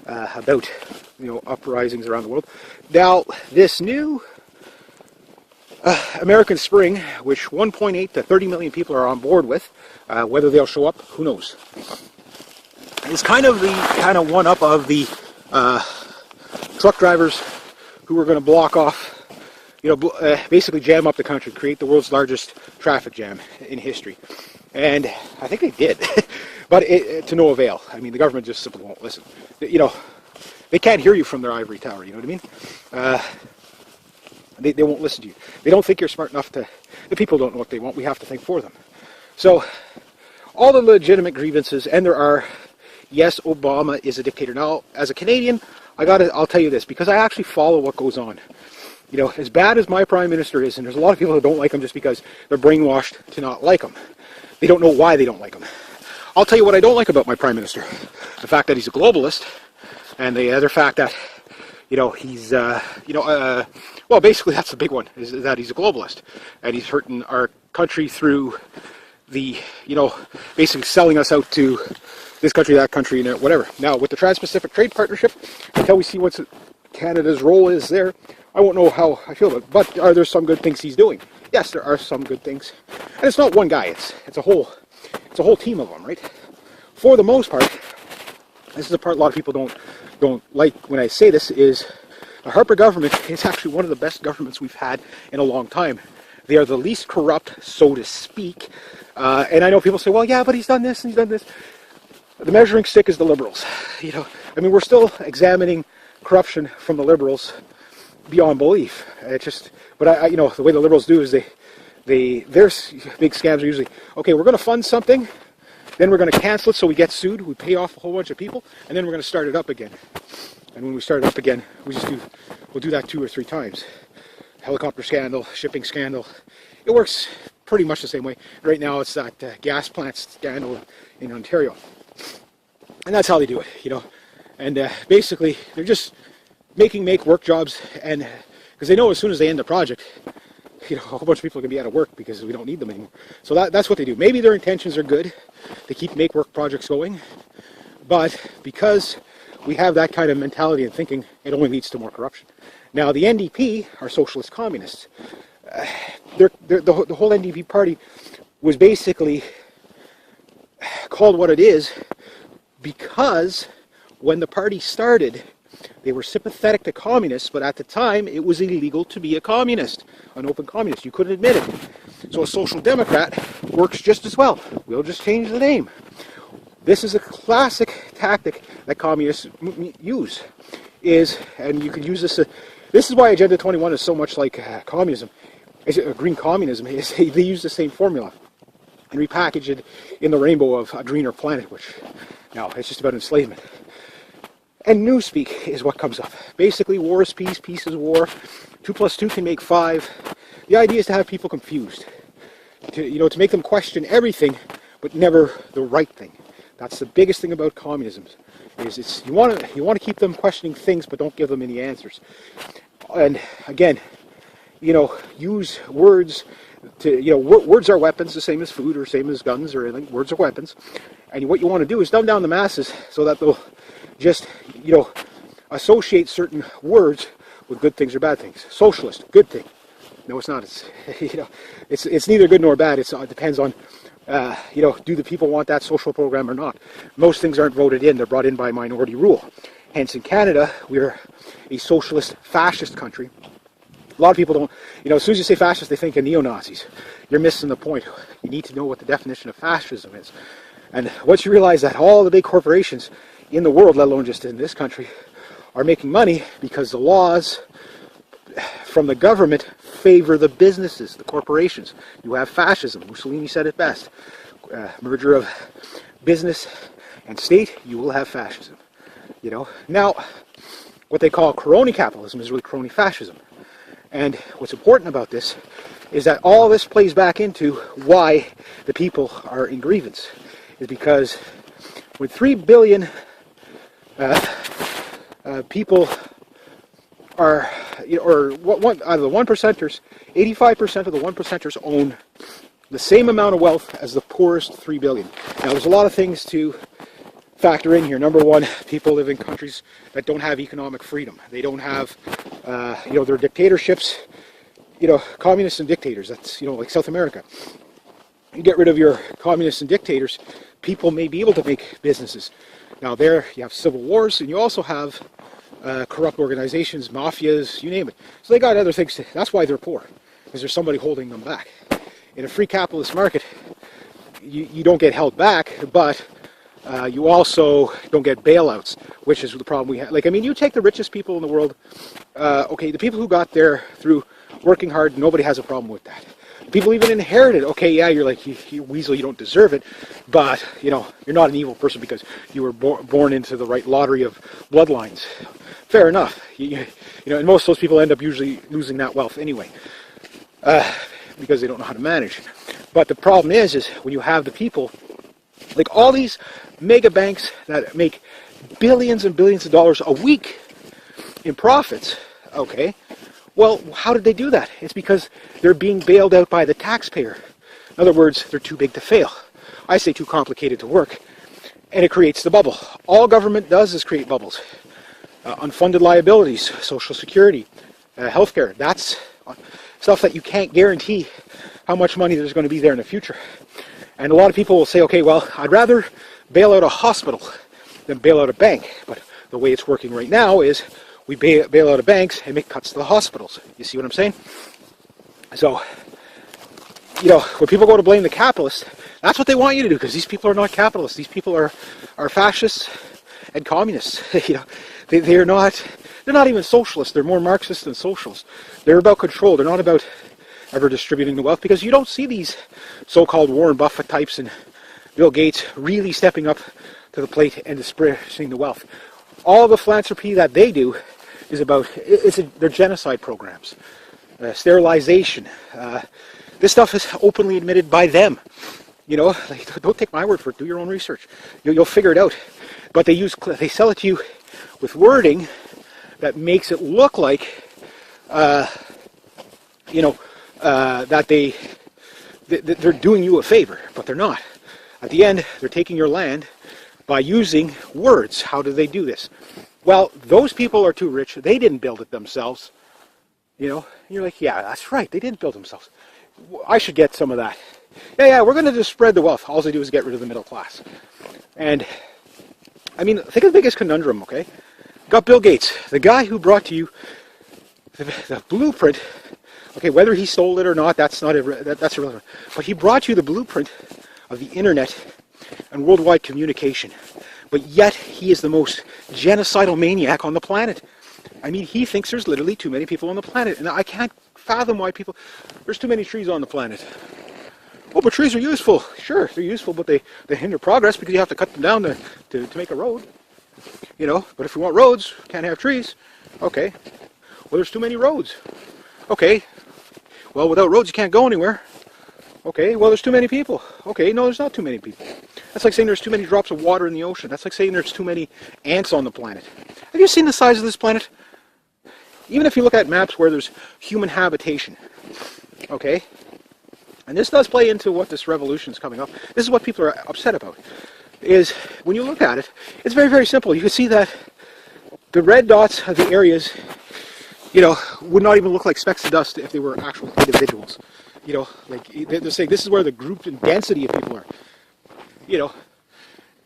about uprisings around the world. Now, this new American Spring, which 1.8 to 30 million people are on board with, whether they'll show up, who knows? It's kind of the one-up of the truck drivers who are going to block off, basically jam up the country, create the world's largest traffic jam in history. And I think they did, but to no avail. I mean, the government just simply won't listen. They can't hear you from their ivory tower, you know what I mean? They won't listen to you. They don't think you're smart enough to... The people don't know what they want. We have to think for them. So, all the legitimate grievances, and there are... Yes, Obama is a dictator. Now, as a Canadian, I'll tell you this, because I actually follow what goes on. As bad as my Prime Minister is, and there's a lot of people who don't like him just because they're brainwashed to not like him. They don't know why they don't like him. I'll tell you what I don't like about my Prime Minister. The fact that he's a globalist, and the other fact that, he's, well, basically that's the big one, is that he's a globalist. And he's hurting our country through the, basically selling us out to this country, that country, and whatever. Now, with the Trans-Pacific Trade Partnership, until we see what Canada's role is there, I won't know how I feel about it. But are there some good things he's doing? Yes, there are some good things. And it's not one guy, it's a whole team of them, right? For the most part, this is the part a lot of people don't like when I say this, is the Harper government is actually one of the best governments we've had in a long time. They are the least corrupt, so to speak. And I know people say, well, yeah, but he's done this and he's done this. The measuring stick is the Liberals. I mean, we're still examining corruption from the Liberals beyond belief. But the way the Liberals do is their big scams are usually, okay, we're going to fund something, then we're going to cancel it so we get sued, we pay off a whole bunch of people, and then we're going to start it up again. And when we start it up again, we'll do that 2 or 3 times. Helicopter scandal, shipping scandal. It works pretty much the same way. Right now it's that gas plant scandal in Ontario. And that's how they do it, And basically, they're just make work jobs, and because they know as soon as they end the project, a whole bunch of people are going to be out of work because we don't need them anymore. So that's what they do. Maybe their intentions are good. They keep make work projects going. But because we have that kind of mentality and thinking, it only leads to more corruption. Now, the NDP are socialist communists. The whole NDP party was basically called what it is because when the party started, they were sympathetic to communists, but at the time it was illegal to be a communist, an open communist. You couldn't admit it. So a social democrat works just as well. We'll just change the name. This is a classic tactic that communists use. And you can use this. This is why Agenda 21 is so much like communism. Green communism. They use the same formula and repackage it in the rainbow of a greener planet, which now it's just about enslavement. And newspeak is what comes up. Basically, war is peace, peace is war. 2 + 2 can make 5. The idea is to have people confused, to make them question everything, but never the right thing. That's the biggest thing about communism. You want to keep them questioning things, but don't give them any answers. And again, use words to words are weapons, the same as food or same as guns or anything. Words are weapons, and what you want to do is dumb down the masses so that they'll just associate certain words with good things or bad things. Socialist, good thing. No, it's not. It's neither good nor bad. It depends on do the people want that social program or not. Most things aren't voted in; they're brought in by minority rule. Hence, in Canada, we're a socialist, fascist country. A lot of people don't, as soon as you say fascist, they think of neo-Nazis. You're missing the point. You need to know what the definition of fascism is. And once you realize that all the big corporations in the world, let alone just in this country, are making money because the laws from the government favor the businesses, the corporations. You have fascism. Mussolini said it best. Merger of business and state, you will have fascism. Now, what they call crony capitalism is really crony fascism. And what's important about this is that all this plays back into why the people are in grievance. Is because when 3 billion people are, or out of the 1%ers, 85% of the 1%ers own the same amount of wealth as the poorest 3 billion. Now, there's a lot of things to factor in here. Number one, people live in countries that don't have economic freedom. They don't have, they're dictatorships, communists and dictators. That's, like South America. You get rid of your communists and dictators, people may be able to make businesses. Now there you have civil wars, and you also have corrupt organizations, mafias, you name it. So they got other things. That's why they're poor, because there's somebody holding them back. In a free capitalist market, you don't get held back, but you also don't get bailouts, which is the problem we have. Like, I mean, you take the richest people in the world, okay, the people who got there through working hard, nobody has a problem with that. People even inherited, okay, yeah, you're like, you weasel, you don't deserve it, but, you're not an evil person because you were born into the right lottery of bloodlines. Fair enough. And most of those people end up usually losing that wealth anyway, because they don't know how to manage. But the problem is when you have the people, like all these mega banks that make billions and billions of dollars a week in profits, okay, well, how did they do that? It's because they're being bailed out by the taxpayer. In other words, they're too big to fail. I say too complicated to work, and it creates the bubble. All government does is create bubbles. Unfunded liabilities, Social Security, healthcare, that's stuff that you can't guarantee how much money there's going to be there in the future. And a lot of people will say, okay, well, I'd rather bail out a hospital than bail out a bank. But the way it's working right now is we bail out of banks and make cuts to the hospitals. You see what I'm saying? So, when people go to blame the capitalists, that's what they want you to do, because these people are not capitalists. These people are fascists and communists. They're not even socialists. They're more Marxist than socialists. They're about control. They're not about ever distributing the wealth, because you don't see these so-called Warren Buffett types and Bill Gates really stepping up to the plate and dispersing the wealth. All the philanthropy that they do is about their genocide programs, sterilization. This stuff is openly admitted by them. Don't take my word for it. Do your own research. You'll figure it out. But they sell it to you with wording that makes it look like, that they're doing you a favor, but they're not. At the end, they're taking your land by using words. How do they do this? Well, those people are too rich. They didn't build it themselves. You're like, yeah, that's right. They didn't build themselves. I should get some of that. Yeah, we're going to just spread the wealth. All they do is get rid of the middle class. And, I mean, think of the biggest conundrum, okay? Got Bill Gates, the guy who brought to you the blueprint. Okay, whether he stole it or not, that's irrelevant. But he brought you the blueprint of the internet and worldwide communication. But yet, he is the most genocidal maniac on the planet. I mean, he thinks there's literally too many people on the planet. And I can't fathom why there's too many trees on the planet. Oh, but trees are useful. Sure, they're useful, but they hinder progress because you have to cut them down to make a road. But if we want roads, can't have trees. Okay. Well, there's too many roads. Okay. Well, without roads, you can't go anywhere. Okay. Well, there's too many people. Okay. No, there's not too many people. That's like saying there's too many drops of water in the ocean. That's like saying there's too many ants on the planet. Have you seen the size of this planet? Even if you look at maps where there's human habitation. Okay. And this does play into what this revolution is coming up. This is what people are upset about. Is when you look at it, it's very, very simple. You can see that the red dots of the areas, would not even look like specks of dust if they were actual individuals. Like they're saying this is where the group and density of people are.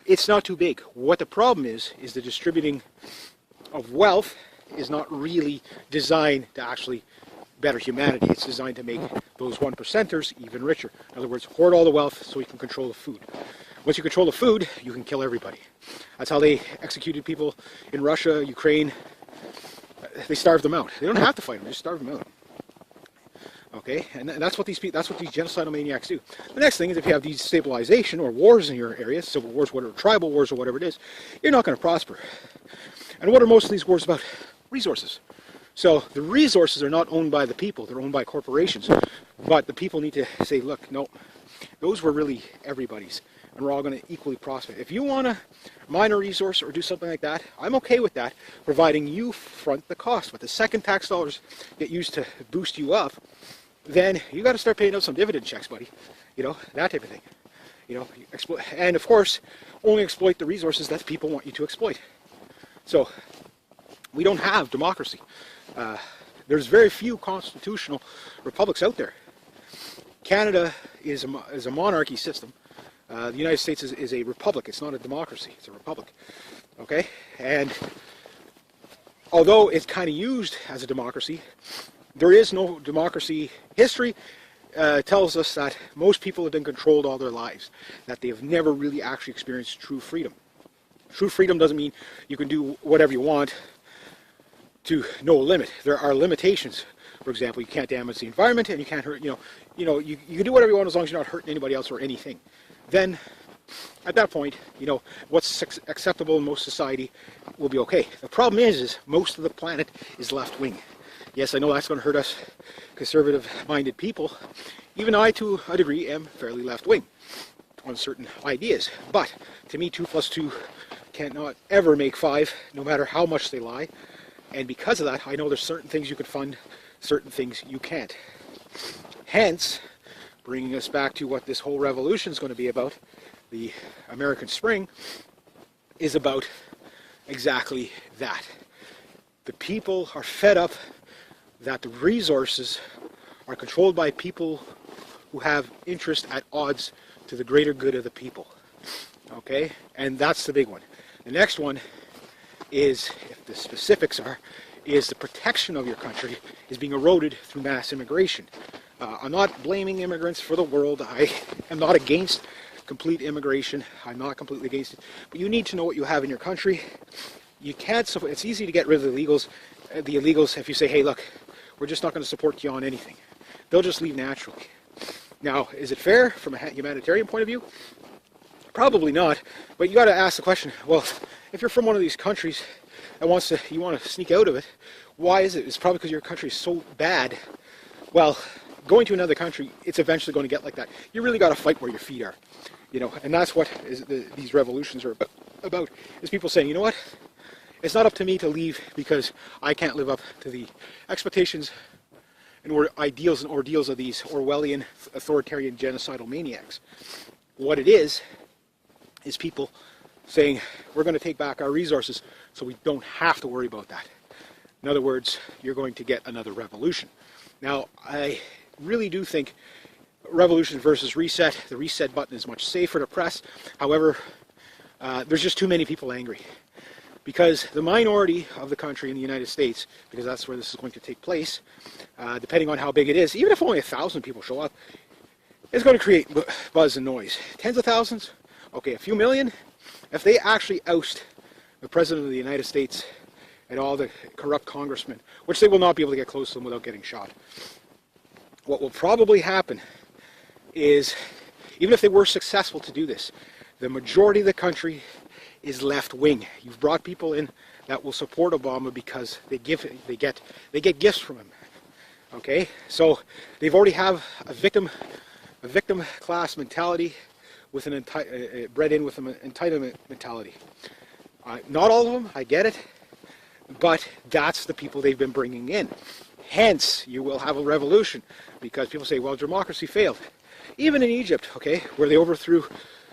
It's not too big. What the problem is the distributing of wealth is not really designed to actually better humanity. It's designed to make those 1%ers even richer. In other words, hoard all the wealth so you can control the food. Once you control the food, you can kill everybody. That's how they executed people in Russia, Ukraine. They starved them out. They don't have to fight them; they just starve them out. Okay, and that's what these genocidal maniacs do. The next thing is if you have destabilization or wars in your area, civil wars, whatever, tribal wars, or whatever it is, you're not going to prosper. And what are most of these wars about? Resources. So the resources are not owned by the people; they're owned by corporations. But the people need to say, "Look, no, those were really everybody's." And we're all going to equally prosper. If you want to mine a resource or do something like that, I'm okay with that, providing you front the cost. But the second tax dollars get used to boost you up, then you got to start paying out some dividend checks, buddy. That type of thing. and of course, only exploit the resources that people want you to exploit. So we don't have democracy. There's very few constitutional republics out there. Canada is a monarchy system. The United States is a republic. It's not a democracy. It's a republic. Okay? And although it's kind of used as a democracy, there is no democracy. History tells us that most people have been controlled all their lives, that they have never really actually experienced true freedom. True freedom doesn't mean you can do whatever you want to no limit. There are limitations. For example, you can't damage the environment, and you can't hurt, you can do whatever you want as long as you're not hurting anybody else or anything. Then, at that point, what's acceptable in most society will be okay. The problem is most of the planet is left-wing. Yes, I know that's going to hurt us conservative-minded people. Even I, to a degree, am fairly left-wing on certain ideas. But, to me, 2 + 2 cannot ever make 5, no matter how much they lie. And because of that, I know there's certain things you can fund, certain things you can't. Hence, bringing us back to what this whole revolution is going to be about, the American Spring, is about exactly that. The people are fed up that the resources are controlled by people who have interest at odds to the greater good of the people. Okay? And that's the big one. The next one is, if the specifics are, is the protection of your country is being eroded through mass immigration. I'm not blaming immigrants for the world. I am not against complete immigration. I'm not completely against it. But you need to know what you have in your country. You can't, it's easy to get rid of the illegals if you say, hey, look, we're just not going to support you on anything. They'll just leave naturally. Now, is it fair from a humanitarian point of view? Probably not, but you got to ask the question, well, if you're from one of these countries that you want to sneak out of it, why is it? It's probably because your country is so bad. Well, going to another country, it's eventually going to get like that. You really got to fight where your feet are, and that's what these revolutions are about, is people saying, you know what, it's not up to me to leave because I can't live up to the expectations and ideals and ordeals of these Orwellian, authoritarian, genocidal maniacs. What it is people saying, we're going to take back our resources so we don't have to worry about that. In other words, you're going to get another revolution. Now, I really do think revolution versus reset, the reset button is much safer to press. However, there's just too many people angry. Because the minority of the country in the United States, because that's where this is going to take place, depending on how big it is, even if only 1,000 people show up, it's going to create buzz and noise. Tens of thousands? Okay, a few million? If they actually oust the President of the United States and all the corrupt congressmen, which they will not be able to get close to them without getting shot, what will probably happen is, even if they were successful to do this, the majority of the country is left-wing. You've brought people in that will support Obama because they get gifts from him. Okay, so they've already have a victim class mentality with bred in with an entitlement mentality. Not all of them, I get it, but that's the people they've been bringing in. Hence, you will have a revolution because people say, well, democracy failed. Even in Egypt, okay, where they overthrew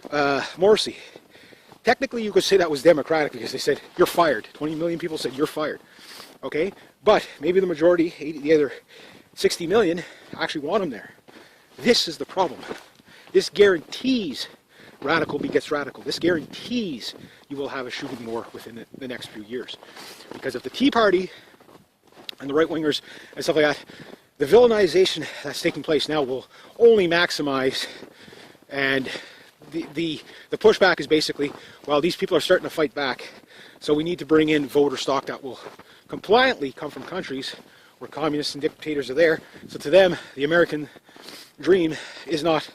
Morsi. Technically, you could say that was democratic because they said, you're fired. 20 million people said, you're fired. Okay? But maybe the majority, the other 60 million, actually want him there. This is the problem. This guarantees radical begets radical. This guarantees you will have a shooting war within the next few years. Because if the Tea Party and the right-wingers and stuff like that, the villainization that's taking place now will only maximize, and the pushback is basically, well, these people are starting to fight back, so we need to bring in voter stock that will compliantly come from countries where communists and dictators are there. So to them, the American dream is not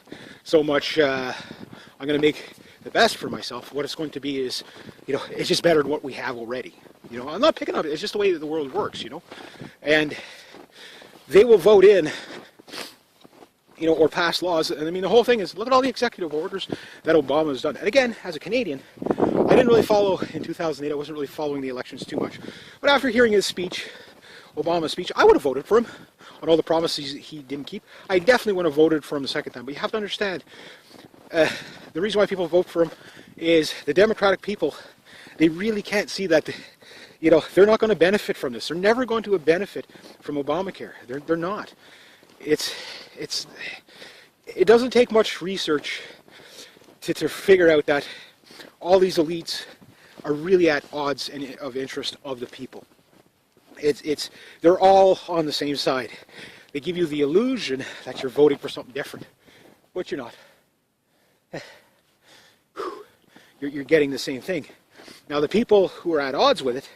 so much, I'm going to make the best for myself. What it's going to be is, it's just better than what we have already. I'm not picking on it. It's just the way that the world works, And they will vote in, or pass laws. And I mean, the whole thing is, look at all the executive orders that Obama has done. And again, as a Canadian, I didn't really follow in 2008. I wasn't really following the elections too much. But after hearing his speech, Obama's speech, I would have voted for him on all the promises he didn't keep. I definitely would have voted for him the second time. But you have to understand, the reason why people vote for him is the Democratic people, they really can't see that, they're not going to benefit from this. They're never going to benefit from Obamacare. They're not. It doesn't take much research to figure out that all these elites are really at odds of interest of the people. They're all on the same side. They give you the illusion that you're voting for something different, but you're not. You're getting the same thing. Now the people who are at odds with it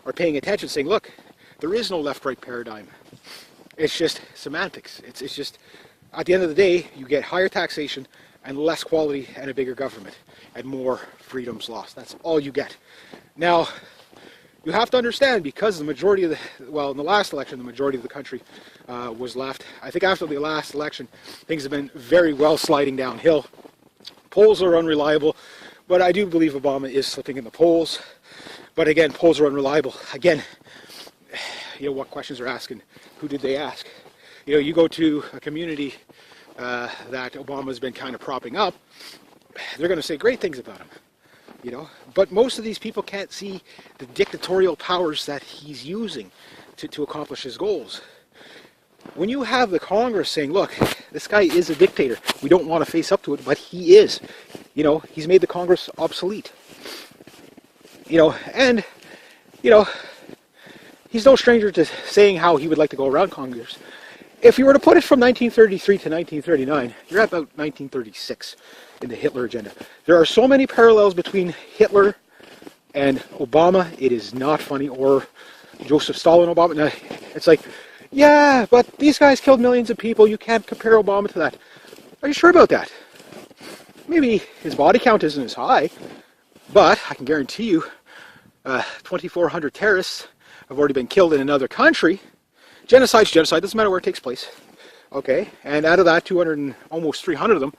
are paying attention, saying, look, there is no left-right paradigm. It's just semantics. It's just, at the end of the day, you get higher taxation and less quality and a bigger government and more freedoms lost. That's all you get. Now, you have to understand, because the majority of in the last election, the majority of the country was left. I think after the last election, things have been very well sliding downhill. Polls are unreliable, but I do believe Obama is slipping in the polls. But again, polls are unreliable. Again, what questions are asking? Who did they ask? You go to a community that Obama's been kind of propping up, they're going to say great things about him. But most of these people can't see the dictatorial powers that he's using to accomplish his goals. When you have the Congress saying, look, this guy is a dictator, we don't want to face up to it, but he is. He's made the Congress obsolete. And he's no stranger to saying how he would like to go around Congress. If you were to put it from 1933 to 1939, you're at about 1936 in the Hitler agenda. There are so many parallels between Hitler and Obama, it is not funny, or Joseph Stalin, Obama. Now, it's like, yeah, but these guys killed millions of people, you can't compare Obama to that. Are you sure about that? Maybe his body count isn't as high, but I can guarantee you 2,400 terrorists have already been killed in another country. Genocide's genocide, doesn't matter where it takes place. Okay, and out of that, 200 and almost 300 of them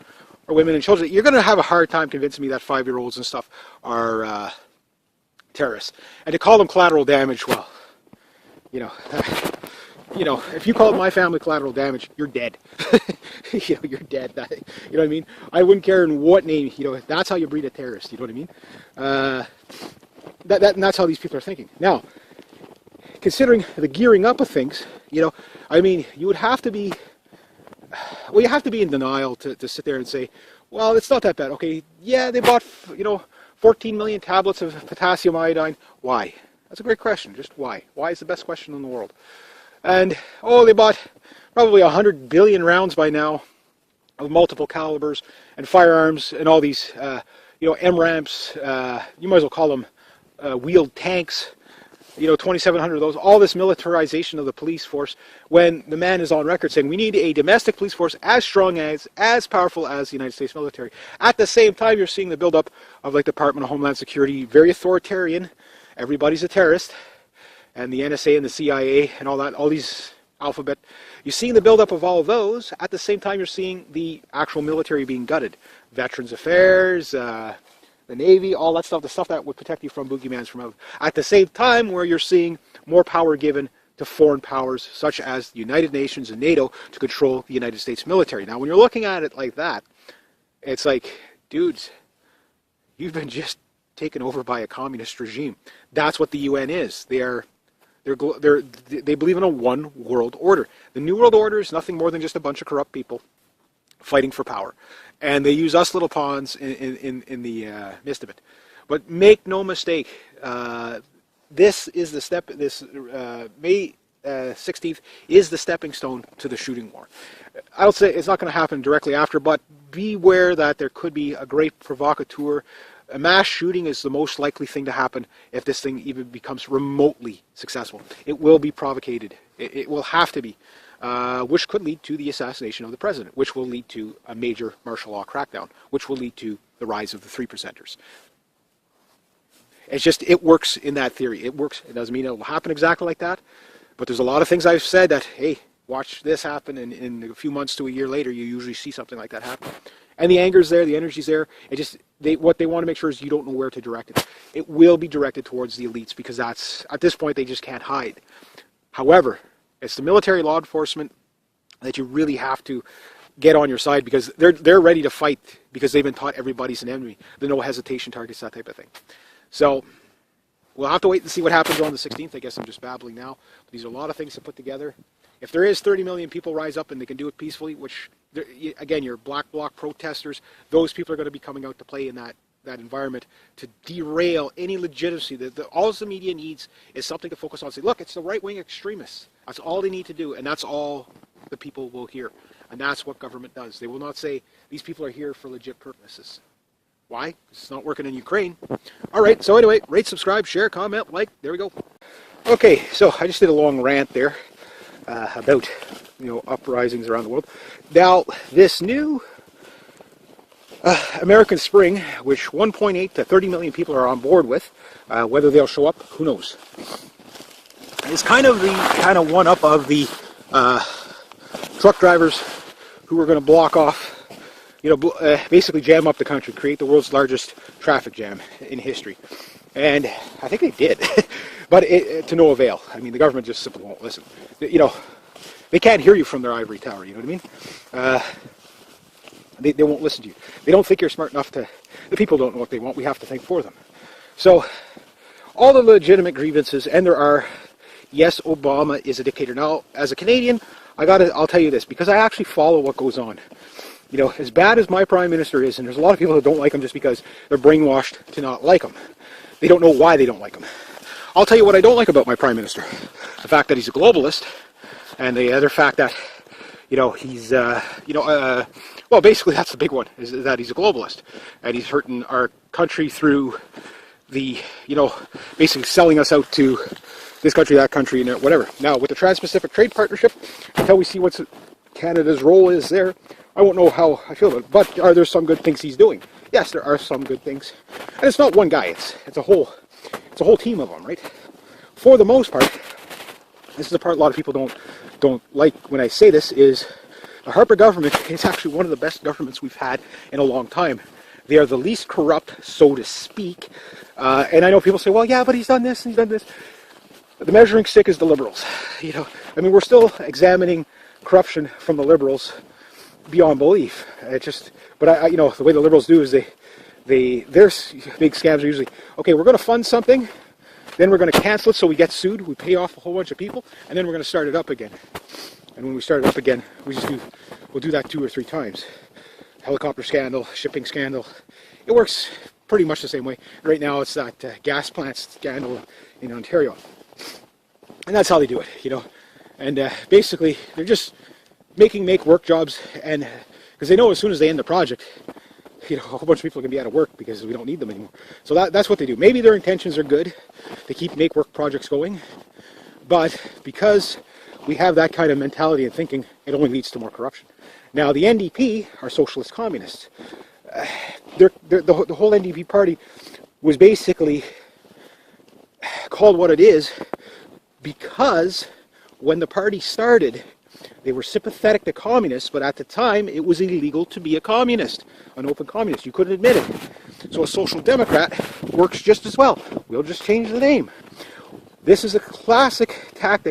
are women and children. You're going to have a hard time convincing me that 5-year-olds and stuff are terrorists. And to call them collateral damage, well, if you call my family collateral damage, you're dead. You're dead. You know what I mean? I wouldn't care in what name. That's how you breed a terrorist. You know what I mean? And that's how these people are thinking. Now, considering the gearing up of things, you would have to be, you have to be in denial to sit there and say, well, it's not that bad. Okay, yeah, they bought, 14 million tablets of potassium iodine. Why? That's a great question. Just why? Why is the best question in the world? And, they bought probably 100 billion rounds by now of multiple calibers and firearms and all these, MRAPs, you might as well call them wheeled tanks, 2,700 of those, all this militarization of the police force, when the man is on record saying we need a domestic police force as strong as powerful as the United States military. At the same time, you're seeing the buildup of like Department of Homeland Security, very authoritarian, everybody's a terrorist, and the NSA and the CIA and all that, all these alphabet. You're seeing the buildup of all of those. At the same time, you're seeing the actual military being gutted. Veterans Affairs, the Navy, all that stuff, the stuff that would protect you from boogeymans from out. At the same time, where you're seeing more power given to foreign powers, such as the United Nations and NATO, to control the United States military. Now, when you're looking at it like that, it's like, dudes, you've been just taken over by a communist regime. That's what the UN is. They believe in a one world order. The New World Order is nothing more than just a bunch of corrupt people fighting for power. And they use us little pawns in the midst of it. But make no mistake, this is the step, May 16th is the stepping stone to the shooting war. I'll say it's not going to happen directly after, but beware that there could be a great provocateur. A mass shooting is the most likely thing to happen if this thing even becomes remotely successful. It will be provocated. It will have to be. Which could lead to the assassination of the president, which will lead to a major martial law crackdown, which will lead to the rise of the 3%ers. It's just, it works in that theory. It works. It doesn't mean it will happen exactly like that, but there's a lot of things I've said that, hey, watch this happen, and in a few months to a year later, you usually see something like that happen. And the anger's there, the energy's there. What they want to make sure is you don't know where to direct it. It will be directed towards the elites, because that's, at this point, they just can't hide. However, it's the military law enforcement that you really have to get on your side because they're ready to fight because they've been taught everybody's an enemy. The no hesitation targets, that type of thing. So we'll have to wait and see what happens on the 16th. I guess I'm just babbling now. But these are a lot of things to put together. If there is 30 million people rise up and they can do it peacefully, which, again, your black bloc protesters, those people are going to be coming out to play in that environment to derail any legitimacy. All the media needs is something to focus on. Say, look, it's the right-wing extremists. That's all they need to do, and that's all the people will hear. And that's what government does. They will not say, these people are here for legit purposes. Why? Because it's not working in Ukraine. All right, so anyway, rate, subscribe, share, comment, like. There we go. Okay, so I just did a long rant there about, uprisings around the world. Now, this new American Spring, which 1.8 to 30 million people are on board with, whether they'll show up, who knows. It's kind of one-up of the truck drivers who are going to block off, basically jam up the country, create the world's largest traffic jam in history. And I think they did, but to no avail. I mean, the government just simply won't listen. They can't hear you from their ivory tower, you know what I mean? They won't listen to you. They don't think you're smart enough the people don't know what they want. We have to think for them. So, all the legitimate grievances, and there are, yes, Obama is a dictator. Now, as a Canadian, I'll tell you this, because I actually follow what goes on. As bad as my Prime Minister is, and there's a lot of people who don't like him just because they're brainwashed to not like him. They don't know why they don't like him. I'll tell you what I don't like about my Prime Minister. The fact that he's a globalist, and the other fact that, he's, well, basically that's the big one, is that he's a globalist. And he's hurting our country through the, basically selling us out to this country, that country, and whatever. Now, with the Trans-Pacific Trade Partnership, until we see what Canada's role is there, I won't know how I feel about it. But are there some good things he's doing? Yes, there are some good things. And it's not one guy, it's a whole team of them, right? For the most part, this is the part a lot of people don't like when I say this, is the Harper government is actually one of the best governments we've had in a long time. They are the least corrupt, so to speak. And I know people say, well, yeah, but he's done this and he's done this. The measuring stick is the Liberals. We're still examining corruption from the Liberals beyond belief. But the way the Liberals do is their big scams are usually, okay, we're going to fund something, then we're going to cancel it so we get sued, we pay off a whole bunch of people, and then we're going to start it up again. And when we start it up again, we'll do that 2 or 3 times. Helicopter scandal, shipping scandal. It works pretty much the same way. Right now it's that gas plant scandal in Ontario. And that's how they do it, And basically, they're just make work jobs, and because they know as soon as they end the project, a whole bunch of people are going to be out of work because we don't need them anymore. So that's what they do. Maybe their intentions are good. They keep make work projects going. But because we have that kind of mentality and thinking, it only leads to more corruption. Now, the NDP are socialist communists. The whole NDP party was basically called what it is because when the party started, they were sympathetic to communists, but at the time it was illegal to be a communist, an open communist. You couldn't admit it. So a social democrat works just as well. We'll just change the name. This is a classic tactic